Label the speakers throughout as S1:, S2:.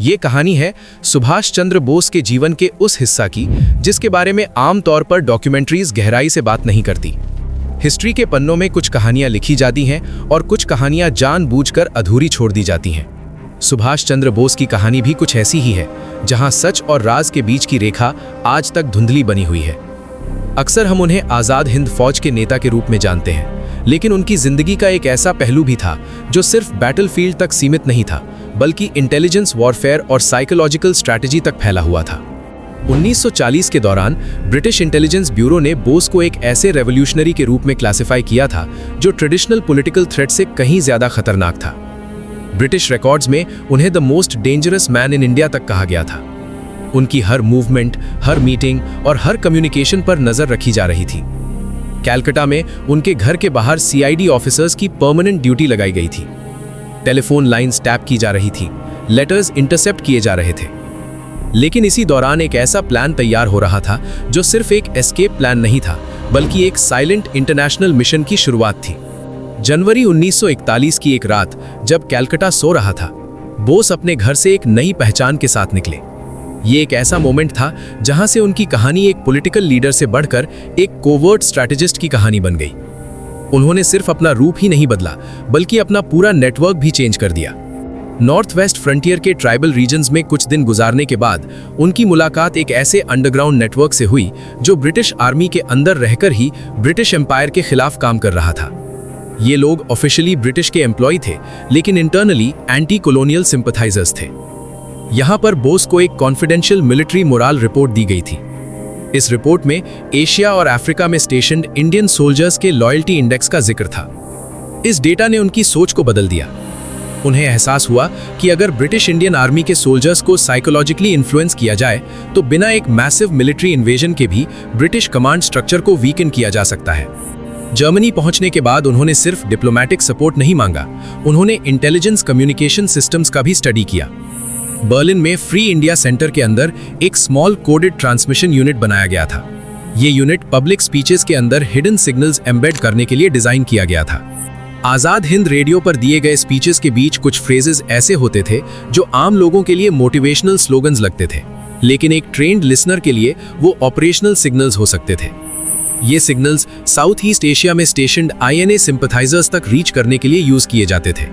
S1: ये कहानी है सुभाष चंद्र बोस के जीवन के उस हिस्सा की जिसके बारे में आमतौर पर डॉक्यूमेंट्रीज गहराई से बात नहीं करती। हिस्ट्री के पन्नों में कुछ कहानियां लिखी जाती हैं और कुछ कहानियां जानबूझकर अधूरी छोड़ दी जाती हैं। सुभाष चंद्र बोस की कहानी भी कुछ ऐसी ही है, जहां सच और राज के बीच की रेखा आज तक धुंधली बनी हुई है। अक्सर हम उन्हें आज़ाद हिंद फौज के नेता के रूप में जानते हैं, लेकिन उनकी जिंदगी का एक ऐसा पहलू भी था जो सिर्फ बैटलफील्ड तक सीमित नहीं था, बल्कि इंटेलिजेंस वॉरफेयर और साइकोलॉजिकल स्ट्रैटेजी तक फैला हुआ था। 1940 के दौरान ब्रिटिश इंटेलिजेंस ब्यूरो ने बोस को एक ऐसे रेवोल्यूशनरी के रूप में क्लासिफाई किया था जो ट्रेडिशनल पॉलिटिकल थ्रेट से कहीं ज्यादा खतरनाक था। ब्रिटिश रिकॉर्ड्स में उन्हें the most dangerous man in India तक कहा गया था। उनकी हर मूवमेंट, हर मीटिंग और हर कम्युनिकेशन पर नजर रखी जा रही थी। कैलकाटा में उनके घर के बाहर सीआईडी ऑफिसर्स की परमानेंट ड्यूटी लगाई गई थी। टेलीफोन लाइंस टैप की जा रही थी, लेटर्स इंटरसेप्ट किए जा रहे थे। लेकिन इसी दौरान एक ऐसा प्लान तैयार हो रहा था जो सिर्फ एक एस्केप प्लान नहीं था, बल्कि एक साइलेंट इंटरनेशनल मिशन की शुरुआत थी। जनवरी 1941 की एक रात जब कैलकाटा सो रहा था, बोस अपने घर से एक नई पहचान के साथ निकले। ये एक ऐसा मोमेंट था जहां से उनकी कहानी एक पॉलिटिकल लीडर से बढ़कर एक कोवर्ट स्ट्रैटेजिस्ट की कहानी बन गई। उन्होंने सिर्फ अपना रूप ही नहीं बदला, बल्कि अपना पूरा नेटवर्क भी चेंज कर दिया। नॉर्थ वेस्ट फ्रंटियर के ट्राइबल रीजन्स में कुछ दिन गुजारने के बाद उनकी मुलाकात एक ऐसे अंडरग्राउंड नेटवर्क से हुई जो ब्रिटिश आर्मी के अंदर रहकर ही ब्रिटिश एम्पायर के खिलाफ काम कर रहा था। ये लोग ऑफिशियली ब्रिटिश के एम्प्लॉय थे, लेकिन इंटरनली एंटी कॉलोनियल सिंपैथाइजर्स थे। यहाँ पर बोस को एक कॉन्फिडेंशियल मिलिट्री मोराल रिपोर्ट दी गई थी। इस रिपोर्ट में एशिया और अफ्रीका में स्टेशन्ड इंडियन सोल्जर्स के लॉयल्टी इंडेक्स का जिक्र था। इस डेटा ने उनकी सोच को बदल दिया। उन्हें एहसास हुआ कि अगर ब्रिटिश इंडियन आर्मी के सोल्जर्स को साइकोलॉजिकली इन्फ्लुएंस किया जाए तो बिना एक मैसिव मिलिट्री इन्वेजन के भी ब्रिटिश कमांड स्ट्रक्चर को वीकन किया जा सकता है। जर्मनी पहुंचने के बाद उन्होंने सिर्फ डिप्लोमैटिक सपोर्ट नहीं मांगा, उन्होंने इंटेलिजेंस कम्युनिकेशन सिस्टम्स का भी स्टडी किया। बर्लिन में फ्री इंडिया सेंटर के अंदर एक स्मॉल कोडेड ट्रांसमिशन यूनिट बनाया गया था। ये यूनिट पब्लिक स्पीचेस के अंदर हिडन सिग्नल्स एम्बेड करने के लिए डिजाइन किया गया था। आजाद हिंद रेडियो पर दिए गए स्पीचेस के बीच कुछ फ्रेजेस ऐसे होते थे जो आम लोगों के लिए मोटिवेशनल स्लोगन्स लगते थे, लेकिन एक ट्रेन्ड लिसनर के लिए वो ऑपरेशनल सिग्नल्स हो सकते थे। ये सिग्नल्स साउथ ईस्ट एशिया में स्टेशन्ड आईएनए सिंपैथाइजर्स तक रीच करने के लिए यूज किए जाते थे।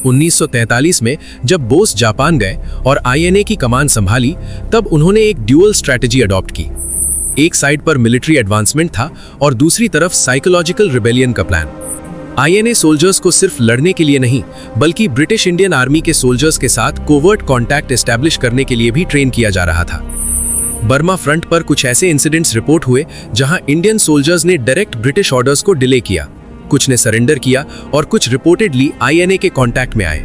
S1: 1943 में जब बोस जापान गए और आईएनए की कमान संभाली, तब उन्होंने एक ड्यूअल स्ट्रैटेजी अडॉप्ट की। एक साइड पर मिलिट्री एडवांसमेंट था और दूसरी तरफ साइकोलॉजिकल रिबेलियन का प्लान। आईएनए सोल्जर्स को सिर्फ लड़ने के लिए नहीं, बल्कि ब्रिटिश इंडियन आर्मी के सोल्जर्स के साथ कोवर्ट कॉन्टैक्ट एस्टैब्लिश करने के लिए भी ट्रेन किया जा रहा था। बर्मा फ्रंट पर कुछ ऐसे इंसिडेंट्स रिपोर्ट हुए जहां इंडियन सोल्जर्स ने डायरेक्ट ब्रिटिश ऑर्डर्स को डिले किया, कुछ ने सरेंडर किया और कुछ रिपोर्टेडली आईएनए के कांटेक्ट में आए।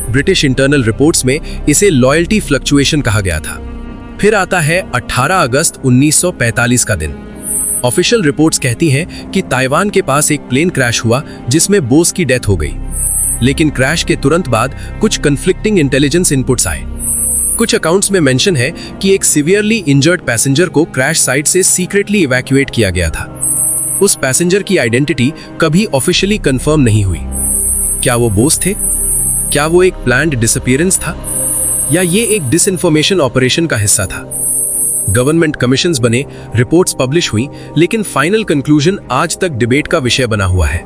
S1: ब्रिटिश इंटरनल रिपोर्ट्स में इसे लॉयल्टी फ्लक्चुएशन कहा गया था। फिर आता है 18 अगस्त 1945 का दिन। ऑफिशियल रिपोर्ट्स कहती हैं कि ताइवान के पास एक प्लेन क्रैश हुआ जिसमें बोस की डेथ हो गई, लेकिन क्रैश के तुरंत बाद कुछ कंफ्लिक्टिंग इंटेलिजेंस इनपुट्स आए। कुछ अकाउंट्स में मेंशन है कि एक सीवियरली इंजर्ड पैसेंजर को क्रैश साइट से सीक्रेटली इवैक्यूएट किया गया था। उस पैसेंजर की आइडेंटिटी कभी ऑफिशियली कंफर्म नहीं हुई। क्या वो बोस थे? क्या वो एक प्लान्ड डिसअपीयरेंस था, या ये एक डिसइंफॉर्मेशन ऑपरेशन का हिस्सा था? गवर्नमेंट कमीशंस बने, रिपोर्ट्स पब्लिश हुई, लेकिन फाइनल कंक्लूजन आज तक डिबेट का विषय बना हुआ है।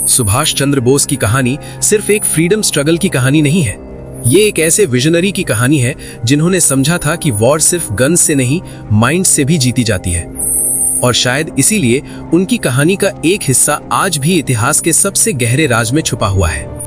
S1: सुभाष चंद्र बोस की कहानी सिर्फ एक फ्रीडम स्ट्रगल की कहानी नहीं है। ये एक ऐसे विजनरी की कहानी है जिन्होंने समझा था कि वॉर सिर्फ गन्स से नहीं, माइंड से भी जीती जाती है। और शायद इसीलिए उनकी कहानी का एक हिस्सा आज भी इतिहास के सबसे गहरे राज में छुपा हुआ है।